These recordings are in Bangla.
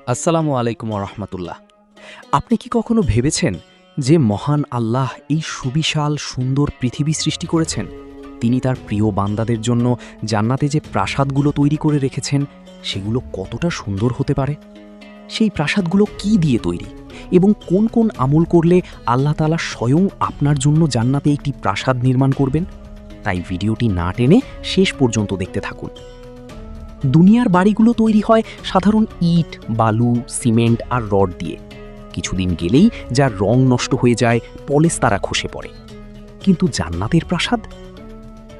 আসসালামু আলাইকুম রহমতুল্লাহ। আপনি কি কখনো ভেবেছেন যে মহান আল্লাহ এই সুবিশাল সুন্দর পৃথিবী সৃষ্টি করেছেন? তিনি তার প্রিয় বান্দাদের জন্য জান্নাতে যে প্রাসাদগুলো তৈরি করে রেখেছেন সেগুলো কতটা সুন্দর হতে পারে? সেই প্রাসাদগুলো কি দিয়ে তৈরি এবং কোন কোন আমল করলে আল্লাহ তাআলা স্বয়ং আপনার জন্য জান্নাতে একটি প্রাসাদ নির্মাণ করবেন? তাই ভিডিওটি না টেনে শেষ পর্যন্ত দেখতে থাকুন। দুনিয়ার বাড়িগুলো তৈরি হয় সাধারণ ইট, বালু, সিমেন্ট আর রড দিয়ে। কিছুদিন গেলেই যার রং নষ্ট হয়ে যায়, পলেস্তারা খসে পড়ে। কিন্তু জান্নাতের প্রাসাদ?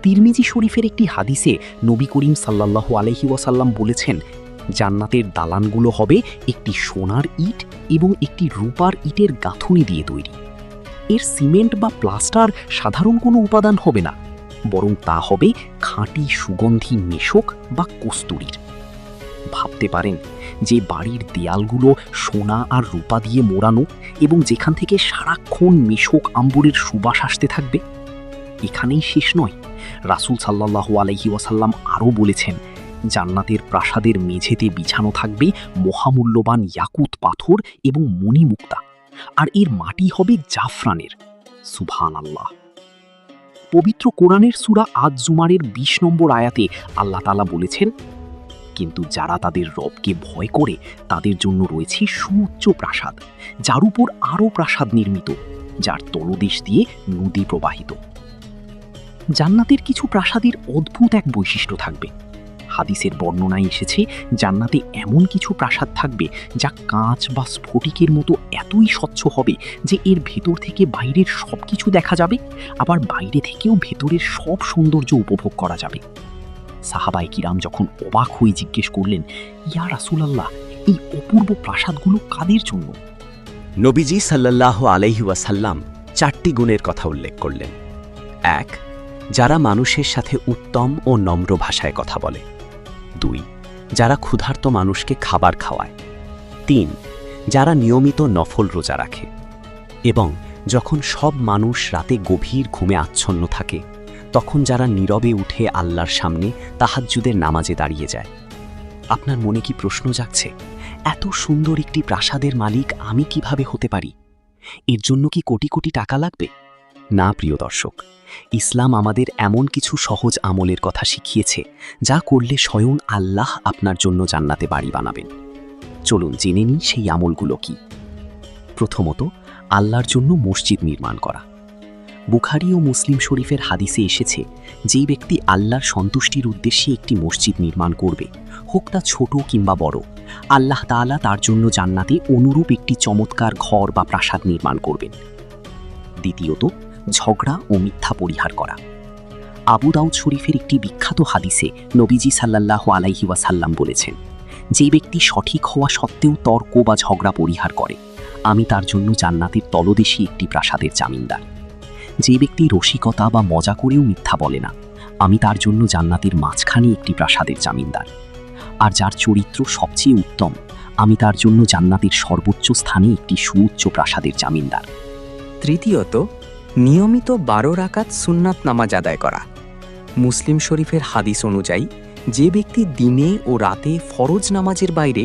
তিরমিজি শরীফের একটি হাদিসে নবী করিম সাল্লাল্লাহু আলাইহি ওয়াসাল্লাম বলেছেন, জান্নাতের দালানগুলো হবে একটি সোনার ইট এবং একটি রূপার ইটের গাঁথুনি দিয়ে তৈরি। এর সিমেন্ট বা প্লাস্টার সাধারণ কোনো উপাদান হবে না, বরং তা হবে খাঁটি সুগন্ধি মেশক বা কস্তুরীর। ভাবতে পারেন যে বাড়ির দেয়ালগুলো সোনা আর রূপা দিয়ে মোড়ানো এবং যেখান থেকে সারাক্ষণ মেশক আম্বরের সুবাস আসতে থাকবে। এখানেই শেষ নয়, রাসূল সাল্লাল্লাহু আলাইহি ওয়াসাল্লাম আরও বলেছেন, জান্নাতের প্রাসাদের মেঝেতে বিছানো থাকবে মহামূল্যবান ইয়াকুত পাথর এবং মণিমুক্তা, আর এর মাটি হবে জাফরানের। সুবহানাল্লাহ। পবিত্র কোরআনের সূরা আজ-জুমারের ২০ নম্বর আয়াতে আল্লাহ তাআলা বলেছেন, কিন্তু যারা তাদের রবকে ভয় করে তাদের জন্য রয়েছে সুউচ্চ প্রাসাদ, যার উপর আরও প্রাসাদ নির্মিত, যার তলদেশ দিয়ে নদী প্রবাহিত। জান্নাতের কিছু প্রাসাদের অদ্ভুত এক বৈশিষ্ট্য থাকবে। হাদিসের বর্ণনায় এসেছে, জান্নাতে এমন কিছু প্রাসাদ থাকবে যা কাঁচ বা স্ফটিকের মতো এতই স্বচ্ছ হবে যে এর ভেতর থেকে বাইরের সব কিছু দেখা যাবে, আবার বাইরে থেকেও ভেতরের সব সৌন্দর্য উপভোগ করা যাবে। সাহাবায়ে কিরাম যখন অবাক হয়ে জিজ্ঞেস করলেন, ইয়া রাসূলুল্লাহ, এই অপূর্ব প্রাসাদগুলো কাদের জন্য? নবীজি সাল্লাল্লাহু আলাইহি ওয়াসাল্লাম ৪টি গুণের কথা উল্লেখ করলেন। ১. যারা মানুষের সাথে উত্তম ও নম্র ভাষায় কথা বলে। ২. যারা ক্ষুধার্ত মানুষকে খাবার খাওয়ায়। ৩. যারা নিয়মিত নফল রোজা রাখে। এবং যখন সব মানুষ রাতে গভীর ঘুমে আচ্ছন্ন থাকে, তখন যারা নীরবে উঠে আল্লাহর সামনে তাহাজ্জুদের নামাজে দাঁড়িয়ে যায়। আপনার মনে কি প্রশ্ন জাগছে, এত সুন্দর একটি প্রাসাদের মালিক আমি কিভাবে হতে পারি? এর জন্য কি কোটি কোটি টাকা লাগবে? না প্রিয় দর্শক, ইসলাম আমাদের এমন কিছু সহজ আমলের কথা শিখিয়েছে যা করলে স্বয়ং আল্লাহ আপনার জন্য জান্নাতে বাড়ি বানাবেন। চলুন জেনে নিই সেই আমলগুলো কি। প্রথমত, আল্লাহর জন্য মসজিদ নির্মাণ করা। বুখারী ও মুসলিম শরীফের হাদিসে এসেছে, যেই ব্যক্তি আল্লাহর সন্তুষ্টির উদ্দেশ্যে একটি মসজিদ নির্মাণ করবে, হোক তা ছোট কিংবা বড়, আল্লাহ তাআলা তার জন্য জান্নাতে অনুরূপ একটি চমৎকার ঘর বা প্রাসাদ নির্মাণ করবেন। দ্বিতীয়ত, ঝগড়া ও মিথ্যা পরিহার করা। আবু দাউদ শরীফের একটি বিখ্যাত হাদিসে নবীজি সাল্লাল্লাহু আলাইহি ওয়াসাল্লাম বলেছেন, যেই ব্যক্তি সঠিক হওয়া সত্ত্বেও তর্ক বা ঝগড়া পরিহার করে, আমি তার জন্য জান্নাতের তলদেশে একটি প্রাসাদের জামিনদার। যে ব্যক্তি রসিকতা বা মজা করেও মিথ্যা বলে না, আমি তার জন্য জান্নাতের মাঝখানে একটি প্রাসাদের জামিনদার। আর যার চরিত্র সবচেয়ে উত্তম, আমি তার জন্য জান্নাতের সর্বোচ্চ স্থানে একটি সুউচ্চ প্রাসাদের জামিনদার। তৃতীয়ত, নিয়মিত ১২ রাকাত সুন্নাত নামাজ আদায় করা। মুসলিম শরীফের হাদিস অনুযায়ী, যে ব্যক্তি দিনে ও রাতে ফরজ নামাজের বাইরে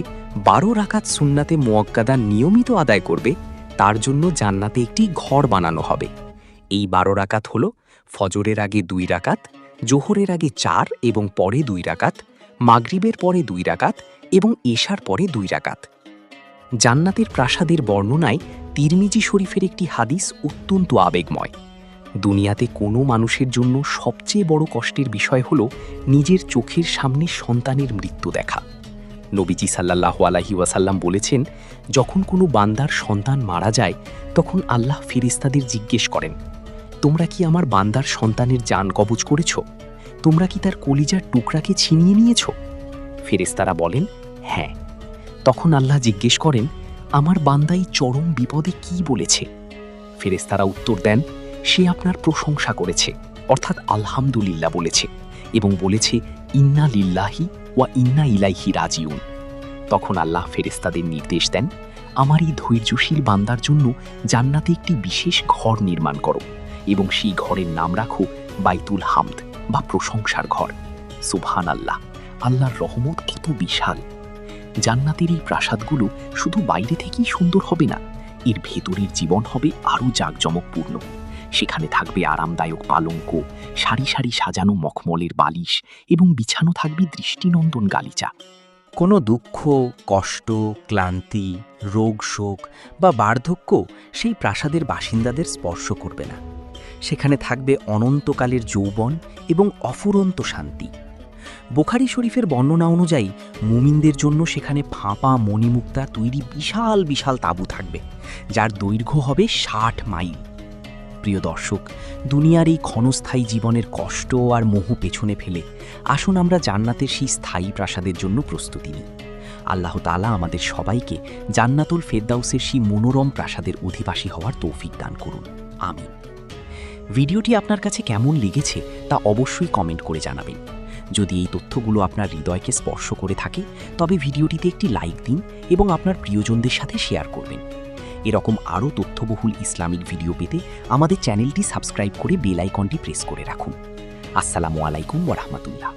১২ রাকাত সুন্নাতে মুআক্কাদা নিয়মিত আদায় করবে, তার জন্য জান্নাতে একটি ঘর বানানো হবে। এই ১২ রাকাত হল ফজরের আগে ২ রাকাত, জোহরের আগে ৪ এবং পরে ২ রাকাত, মাগরিবের পরে ২ রাকাত এবং এশার পরে ২ রাকাত। জান্নাতের প্রাসাদের বর্ণনায় তিরমিজি শরীফের একটি হাদিস অত্যন্ত আবেগময়। দুনিয়াতে কোনো মানুষের জন্য সবচেয়ে বড় কষ্টের বিষয় হল নিজের চোখের সামনে সন্তানের মৃত্যু দেখা। নবীজি সাল্লাল্লাহু আলাইহি ওয়াসাল্লাম বলেছেন, যখন কোনো বান্দার সন্তান মারা যায়, তখন আল্লাহ ফেরেশতাদের জিজ্ঞেস করেন, তোমরা কি আমার বান্দার সন্তানের জান কবজ করেছ? তোমরা কি তার কলিজার টুকরাকে ছিনিয়ে নিয়েছ? ফেরেশতারা বলেন, হ্যাঁ। তখন আল্লাহ জিজ্ঞেস করেন, আমার বান্দাই চরম বিপদে কি বলেছে? ফেরেশতারা উত্তর দেন, সে আপনার প্রশংসা করেছে, অর্থাৎ আলহামদুলিল্লাহ বলেছে, এবং বলেছে, ইন্না লিল্লাহি ওয়া ইন্না ইলাইহি রাজিউন। তখন আল্লাহ ফেরেশতাদের নির্দেশ দেন, আমার এই ধৈর্যশীল বান্দার জন্য জান্নাতে একটি বিশেষ ঘর নির্মাণ করো এবং সেই ঘরের নাম রাখো বাইতুল হামদ বা প্রশংসার ঘর। সুবহানাল্লাহ, আল্লাহর রহমত কত বিশাল! জান্নাতের এই প্রাসাদগুলো শুধু বাইরে থেকেই সুন্দর হবে না, এর ভেতরের জীবন হবে আরও জাঁকজমকপূর্ণ। সেখানে থাকবে আরামদায়ক পালঙ্ক, সারি সারি সাজানো মখমলের বালিশ এবং বিছানো থাকবে দৃষ্টিনন্দন গালিচা। কোনো দুঃখ, কষ্ট, ক্লান্তি, রোগ শোক বা বার্ধক্য সেই প্রাসাদের বাসিন্দাদের স্পর্শ করবে না। সেখানে থাকবে অনন্তকালের যৌবন এবং অফুরন্ত শান্তি। বুখারী শরীফের বর্ণনা অনুযায়ী মুমিনদের জন্য সেখানে ফাঁপা মণিমুক্তা তৈরি বিশাল বিশাল তাঁবু থাকবে, যার দৈর্ঘ্য হবে ৬০ মাইল। প্রিয় দর্শক, দুনিয়ার এই ক্ষণস্থায়ী জীবনের কষ্ট আর মোহ পেছনে ফেলে আসুন আমরা জান্নাতের সেই স্থায়ী প্রাসাদের জন্য প্রস্তুতি নিই। আল্লাহ তাআলা আমাদের সবাইকে জান্নাতুল ফেরদাউসের সেই মনোরম প্রাসাদের অধিবাসী হওয়ার তৌফিক দান করুন, আমিন। ভিডিওটি আপনার কাছে কেমন লেগেছে তা অবশ্যই কমেন্ট করে জানাবেন। যদি এই তথ্যগুলো আপনার হৃদয়কে স্পর্শ করে থাকে তবে ভিডিওটিতে একটি লাইক দিন এবং আপনার প্রিয়জনদের সাথে শেয়ার করবেন। এরকম আরও তথ্যবহুল ইসলামিক ভিডিও পেতে আমাদের চ্যানেলটি সাবস্ক্রাইব করে বেল আইকনটি প্রেস করে রাখুন। আসসালামু আলাইকুম ওয়া রাহমাতুল্লাহ।